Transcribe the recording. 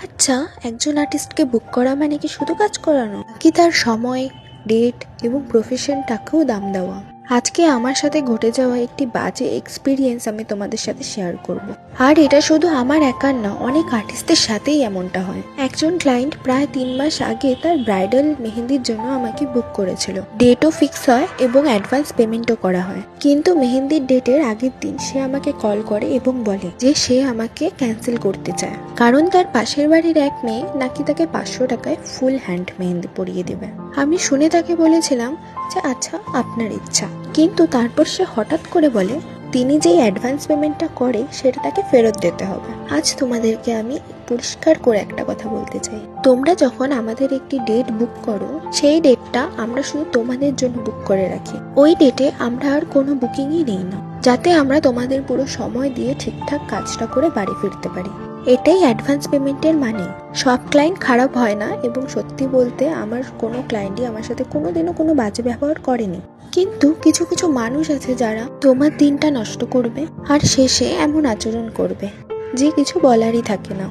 আচ্ছা, একজন আর্টিস্টকে বুক করা মানে কি শুধু কাজ করানো, কি তার সময়, ডেট এবং প্রফেশনটাকেও দাম দেওয়া? আজকে আমার সাথে ঘটে যাওয়া একটি বাজে এক্সপিরিয়েন্স আমি তোমাদের সাথে শেয়ার করব। আর এটা শুধু আমার একার না, অনেক আর্টিস্টের সাথেই এমনটা হয়। একজন ক্লায়েন্ট প্রায় 3 মাস আগে তার ব্রাইডাল মেহেন্দির জন্য আমাকে বুক করেছিল। ডেটও ফিক্স হয় এবং অ্যাডভান্স পেমেন্টও করা হয়, কিন্তু মেহেন্দির ডেটের আগের দিন সে আমাকে কল করে এবং বলে যে সে আমাকে ক্যান্সেল করতে চায়, কারণ তার পাশের বাড়ির এক মেয়ে নাকি তাকে 500 টাকায় ফুল হ্যান্ড মেহেন্দি পরিয়ে দেবে। আমি শুনে তাকে বলেছিলাম যে আচ্ছা, আপনার ইচ্ছা। কিন্তু তারপর সে হঠাৎ করে বলে তিনি যেই অ্যাডভান্স পেমেন্টটা করে সেটা তাকে ফেরত দিতে হবে। আজ তোমাদেরকে আমি পরিষ্কার করে একটা কথা বলতে চাই, তোমরা যখন আমাদের একটি ডেট বুক করো, সেই ডেটটা আমরা শুধু তোমাদের জন্য বুক করে রাখি। ওই ডেটে আমরা আর কোনো বুকিংই নেই না, যাতে আমরা তোমাদের পুরো সময় দিয়ে ঠিকঠাক কাজটা করে বাড়ি ফিরতে পারি। এটাই অ্যাডভান্স পেমেন্টের মানে। সব ক্লায়েন্ট খারাপ হয় না, এবং সত্যি বলতে আমার কোনো ক্লায়েন্টই আমার সাথে কোনোদিনও কোনো বাজে ব্যবহার করেনি। কিন্তু কিছু কিছু মানুষ আছে যারা তোমার দিনটা নষ্ট করবে আর শেষে এমন আচরণ করবে যে কিছু বলারই থাকে না।